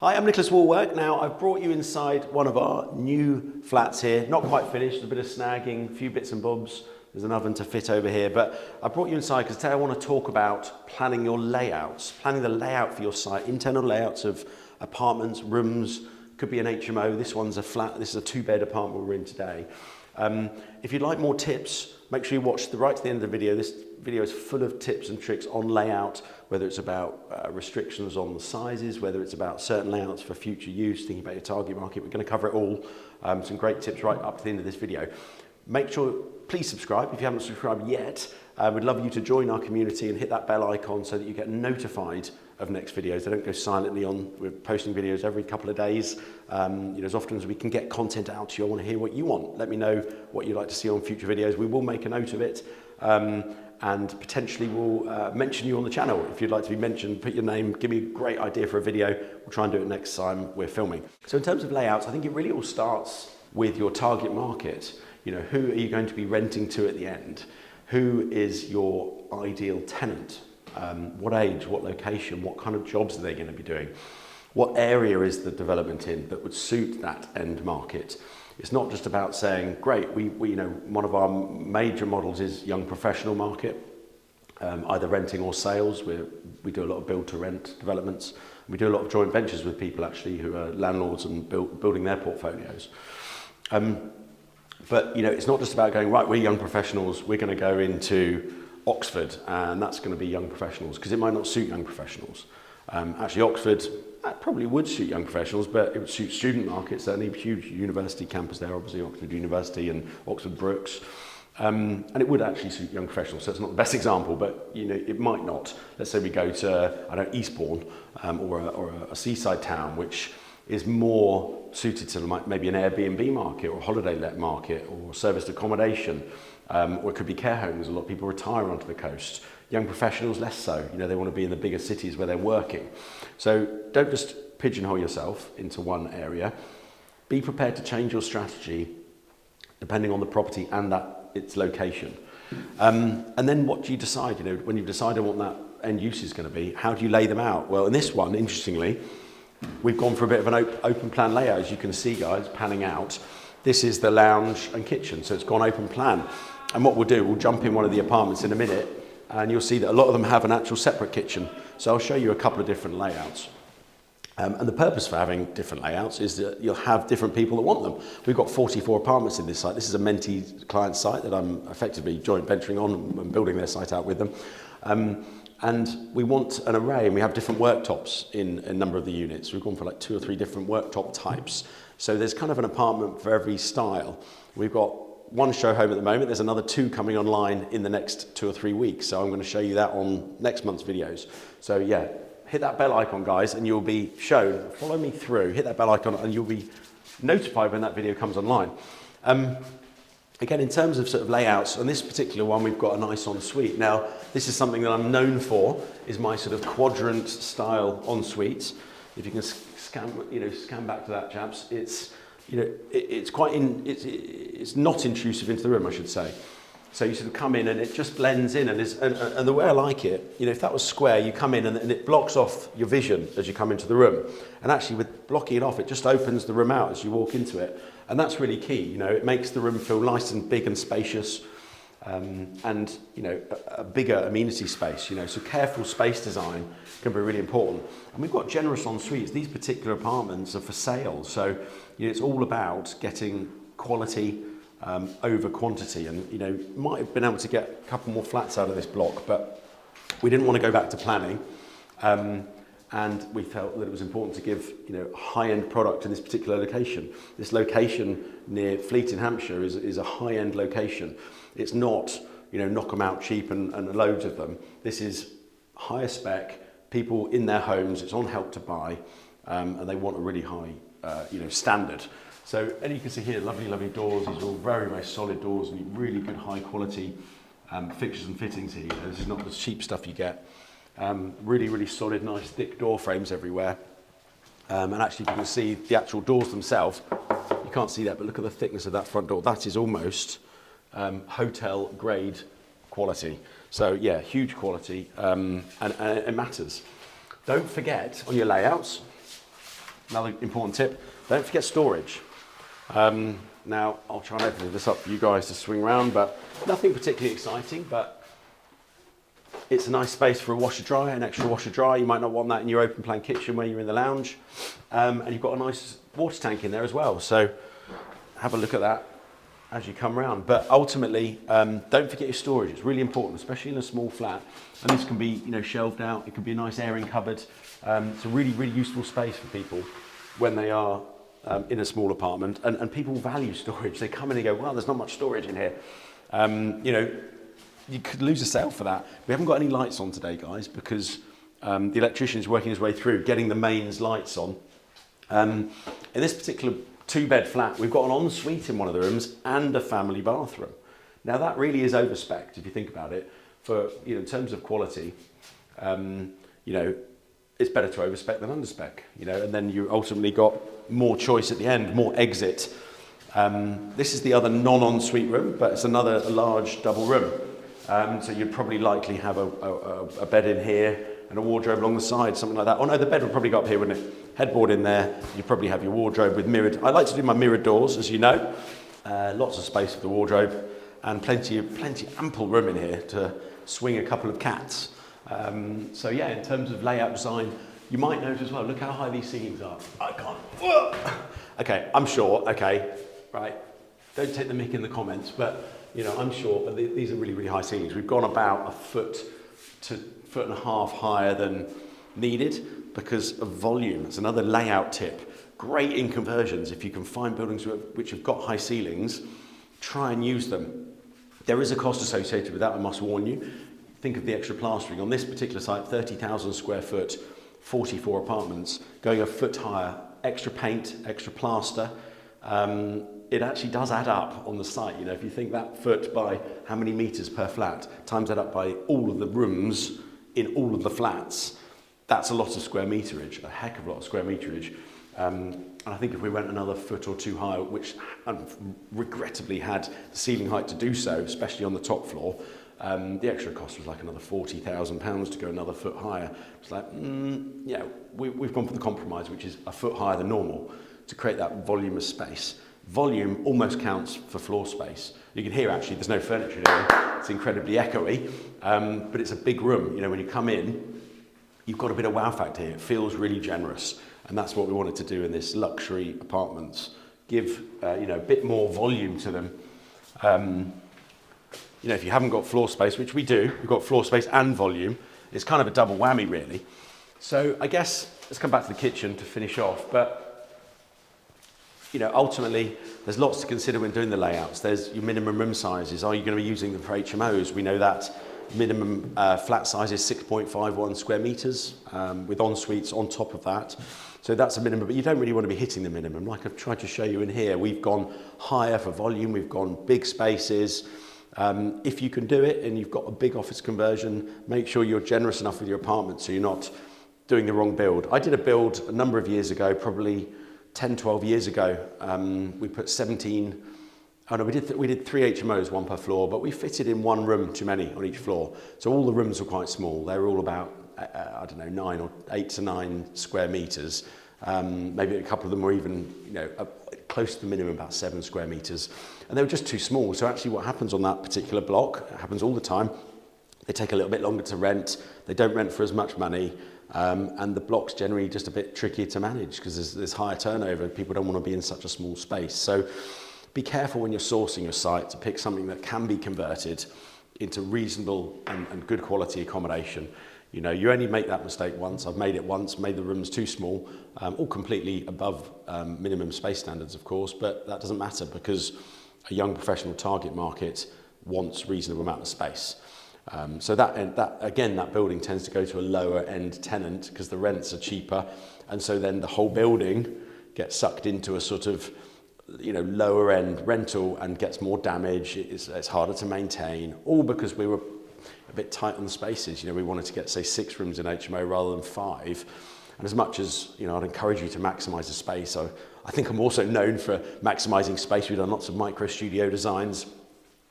Hi, I'm Nicholas Wallwork. Now, I've brought you inside one of our new flats here. Not quite finished, a bit of snagging, a few bits and bobs. There's an oven to fit over here, but I brought you inside because today I want to talk about planning your layouts, planning the layout for your site, internal layouts of apartments, rooms, could be an HMO. This one's a flat, this is a 2-bed apartment we're in today. If you'd like more tips, make sure you watch right to the end of the video. This video is full of tips and tricks on layout, whether it's about restrictions on the sizes, whether it's about certain layouts for future use, thinking about your target market. We're going to cover it all. Some great tips right up to the end of this video. Make sure, please subscribe if you haven't subscribed yet. We'd love you to join our community and hit that bell icon so that you get notified of next videos. They don't go silently on. We're posting videos every couple of days. As often as we can get content out to you, I want to hear what you want. Let me know what you'd like to see on future videos. We will make a note of it. And potentially we'll mention you on the channel. If you'd like to be mentioned, put your name, give me a great idea for a video. We'll try and do it next time we're filming. So in terms of layouts, I think it really all starts with your target market. Who are you going to be renting to at the end? Who is your ideal tenant? What age, what location, what kind of jobs are they going to be doing? What area is the development in that would suit that end market? It's not just about saying, great, we one of our major models is young professional market, either renting or sales. We do a lot of build to rent developments. We do a lot of joint ventures with people actually who are landlords and building their portfolios. But it's not just about going, right, we're young professionals, we're going to go into Oxford and that's going to be young professionals, because it might not suit young professionals. Actually, Oxford, that probably would suit young professionals, but it would suit student markets. Certainly a huge university campus there, obviously Oxford University and Oxford Brookes. And it would actually suit young professionals, so it's not the best example, but it might not. Let's say we go to, Eastbourne or a seaside town, which is more suited to maybe an Airbnb market or a holiday let market or serviced accommodation, or it could be care homes. A lot of people retire onto the coast. Young professionals, less so. They want to be in the bigger cities where they're working. So don't just pigeonhole yourself into one area. Be prepared to change your strategy depending on the property and its location. And then what do you decide? When you've decided what that end use is going to be, how do you lay them out? Well, in this one, interestingly, we've gone for a bit of an open plan layout. As you can see, guys, panning out. This is the lounge and kitchen, so it's gone open plan. And what we'll do, we'll jump in one of the apartments in a minute, and you'll see that a lot of them have an actual separate kitchen. So I'll show you a couple of different layouts. And the purpose for having different layouts is that you'll have different people that want them. We've got 44 apartments in this site. This is a Menti client site that I'm effectively joint venturing on and building their site out with them. And we want an array, and we have different worktops in a number of the units. We've gone for like 2 or 3 different worktop types. So there's kind of an apartment for every style. We've got 1 show home at the moment. There's another 2 coming online in the next 2 or 3 weeks. So I'm going to show you that on next month's videos. So yeah, hit that bell icon, guys, and you'll be shown. Follow me through, hit that bell icon, and you'll be notified when that video comes online. Again, in terms of sort of layouts, on this particular one, we've got a nice ensuite. Now, this is something that I'm known for, is my sort of quadrant style ensuite. If you can scan back to that, chaps, it's not intrusive into the room, I should say. So you sort of come in and it just blends in, and the way I like it, if that was square, you come in and it blocks off your vision as you come into the room. And actually, with blocking it off, it just opens the room out as you walk into it. And that's really key. It makes the room feel nice and big and spacious, and a bigger amenity space. So careful space design can be really important. And we've got generous en suites. These particular apartments are for sale, so it's all about getting quality over quantity. And might have been able to get a couple more flats out of this block, but we didn't want to go back to planning. And we felt that it was important to give high-end product in this particular location. This location near Fleet in Hampshire is a high-end location. It's not knock them out cheap and loads of them. This is higher spec, people in their homes, it's on Help to Buy, and they want a really high standard. So, and you can see here, lovely, lovely doors. These are all very, very solid doors and really good high quality fixtures and fittings here. This is not the cheap stuff you get. Really, really solid, nice, thick door frames everywhere. And actually, you can see the actual doors themselves. You can't see that, but look at the thickness of that front door. That is almost hotel grade quality. So yeah, huge quality, and it matters. Don't forget on your layouts, Another important tip, don't forget storage. Now, I'll try and open this up for you guys to swing around, but nothing particularly exciting, but it's a nice space for a washer dryer, an extra washer dryer. You might not want that in your open plan kitchen where you're in the lounge. And you've got a nice water tank in there as well. So have a look at that as you come around. But ultimately, don't forget your storage. It's really important, especially in a small flat. And this can be, shelved out. It can be a nice airing cupboard. It's a really, really useful space for people when they are in a small apartment. And people value storage. They come in and go, well, there's not much storage in here. You could lose a sale for that. We haven't got any lights on today, guys, because the electrician is working his way through getting the mains lights on. In this particular 2-bed flat, we've got an ensuite in one of the rooms and a family bathroom. Now that really is overspec'd if you think about it. For in terms of quality, it's better to overspec than underspec. And then you ultimately got more choice at the end, more exit. This is the other non-ensuite room, but it's another large double room. So you'd probably likely have a bed in here and a wardrobe along the side, something like that. Oh no, the bed would probably go up here, wouldn't it? Headboard in there. You'd probably have your wardrobe with mirrored. I like to do my mirrored doors, as you know. Lots of space for the wardrobe and plenty ample room in here to swing a couple of cats. So yeah, in terms of layout design, you might note as well, look how high these ceilings are. I can't. Whoa. Okay, I'm sure. Okay, right. Don't take the mick in the comments, but I'm sure these are really, really high ceilings. We've gone about a foot to 1.5 feet higher than needed because of volume. It's another layout tip. Great in conversions. If you can find buildings which have got high ceilings, try and use them. There is a cost associated with that, I must warn you. Think of the extra plastering. On this particular site, 30,000 square foot, 44 apartments, going a foot higher, extra paint, extra plaster. It actually does add up on the site. If you think that foot by how many meters per flat, times that up by all of the rooms in all of the flats, that's a lot of square meterage, a heck of a lot of square meterage. And I think if we went another foot or two higher, which regrettably had the ceiling height to do so, especially on the top floor, the extra cost was like another £40,000 to go another foot higher. It's like, we've gone for the compromise, which is a foot higher than normal to create that volume of space. Volume almost counts for floor space. You can hear actually there's no furniture in here. It's incredibly echoey, but it's a big room. When you come in, you've got a bit of wow factor here. It feels really generous, and that's what we wanted to do in this luxury apartments. Give a bit more volume to them. If you haven't got floor space, which we do, we've got floor space and volume. It's kind of a double whammy, really. So I guess let's come back to the kitchen to finish off, but. Ultimately, there's lots to consider when doing the layouts. There's your minimum room sizes. Are you going to be using them for HMOs? We know that minimum flat size is 6.51 square meters with en-suites on top of that. So that's a minimum, but you don't really want to be hitting the minimum. Like I've tried to show you in here, we've gone higher for volume. We've gone big spaces. If you can do it and you've got a big office conversion, make sure you're generous enough with your apartment so you're not doing the wrong build. I did a build a number of years ago, probably 10, 12 years ago. We put 17, we did 3 HMOs, 1 per floor, but we fitted in 1 room too many on each floor. So all the rooms were quite small. They were all about, 8 to 9 square meters. Maybe a couple of them were even, close to the minimum, about 7 square meters. And they were just too small. So actually what happens on that particular block, it happens all the time. They take a little bit longer to rent. They don't rent for as much money. And the block's generally just a bit trickier to manage because there's higher turnover and people don't want to be in such a small space. So be careful when you're sourcing your site to pick something that can be converted into reasonable and good quality accommodation. You only make that mistake once. I've made it once, made the rooms too small, all completely above minimum space standards, of course, but that doesn't matter because a young professional target market wants reasonable amount of space. So that building tends to go to a lower end tenant because the rents are cheaper, and so then the whole building gets sucked into a sort of lower end rental and gets more damage. It's harder to maintain, all because we were a bit tight on the spaces. We wanted to get say 6 rooms in HMO rather than 5, and as much as I'd encourage you to maximise the space. I think I'm also known for maximising space. We've done lots of micro studio designs.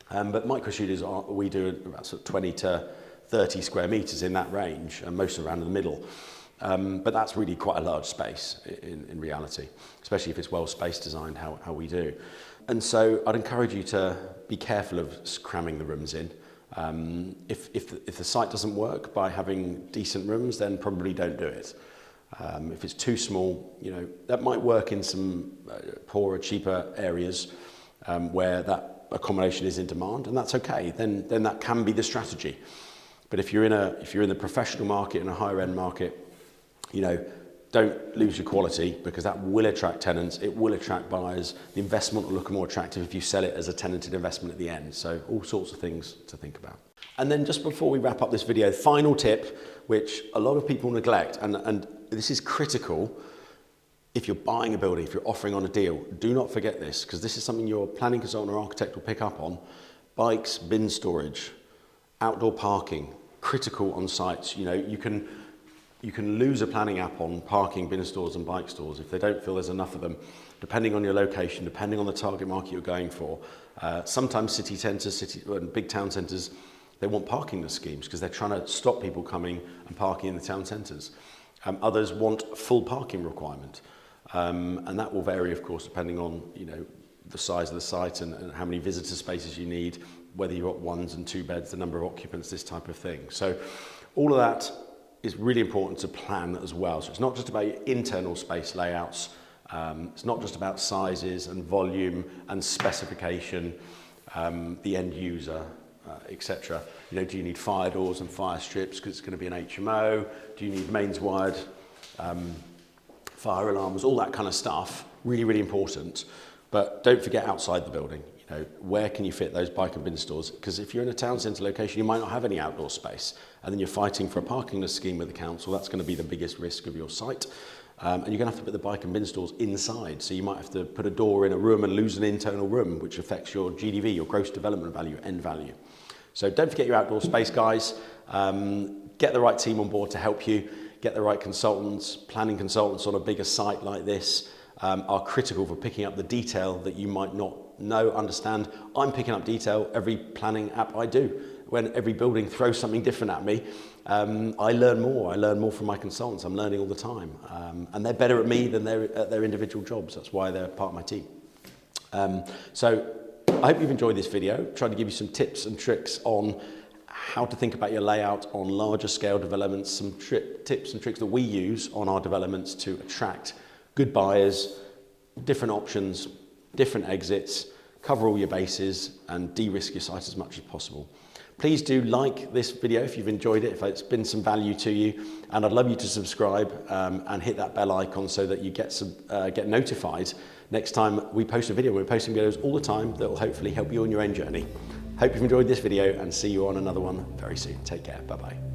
But micro studios, we do about sort of 20 to 30 square meters in that range, and most around in the middle. But that's really quite a large space in reality, especially if it's well space designed how we do. And so I'd encourage you to be careful of cramming the rooms in. If the site doesn't work by having decent rooms, then probably don't do it. If it's too small, you know, that might work in some poorer, cheaper areas where that accommodation is in demand, and that's okay. Then that can be the strategy. But if you're in the professional market, in a higher end market, you know, don't lose your quality, because that will attract tenants, it will attract buyers. The investment will look more attractive if you sell it as a tenanted investment at the end. So all sorts of things to think about. And then just before we wrap up this video, final tip, which a lot of people neglect, and this is critical if you're buying a building, if you're offering on a deal, do not forget this, because this is something your planning consultant or architect will pick up on. Bikes, bin storage, outdoor parking, critical on sites. You know, you can lose a planning app on parking, bin stores and bike stores if they don't feel there's enough of them, depending on your location, depending on the target market you're going for. Sometimes city centres, big town centres, they want parking schemes because they're trying to stop people coming and parking in the town centres. Others want a full parking requirement. And that will vary, of course, depending on, you know, the size of the site and how many visitor spaces you need, whether you've got 1s and 2 beds, the number of occupants, this type of thing. So all of that is really important to plan as well. So it's not just about your internal space layouts. It's not just about sizes and volume and specification, the end user, etc. You know, do you need fire doors and fire strips because it's going to be an HMO? Do you need mains wired fire alarms? All that kind of stuff, really, really important. But don't forget outside the building. You know, where can you fit those bike and bin stores? Because if you're in a town centre location, you might not have any outdoor space, and then you're fighting for a parking scheme with the council. That's going to be the biggest risk of your site. And you're going to have to put the bike and bin stores inside. So you might have to put a door in a room and lose an internal room, which affects your GDV, your gross development value, end value. So don't forget your outdoor space, guys. Get the right team on board to help you. Get the right consultants. Planning consultants on a bigger site like this are critical for picking up the detail that you might not know, understand. I'm picking up detail every planning app I do. When every building throws something different at me, I learn more. I learn more from my consultants. I'm learning all the time. And they're better at me than they're at their individual jobs. That's why they're part of my team. So I hope you've enjoyed this video. Trying to give you some tips and tricks on how to think about your layout on larger scale developments, some tips and tricks that we use on our developments to attract good buyers, different options, different exits, cover all your bases and de-risk your site as much as possible. Please do like this video if you've enjoyed it, if it's been some value to you, and I'd love you to subscribe and hit that bell icon so that you get notified next time we post a video. We're posting videos all the time that will hopefully help you on your own journey. Hope you've enjoyed this video and see you on another one very soon. Take care. Bye-bye.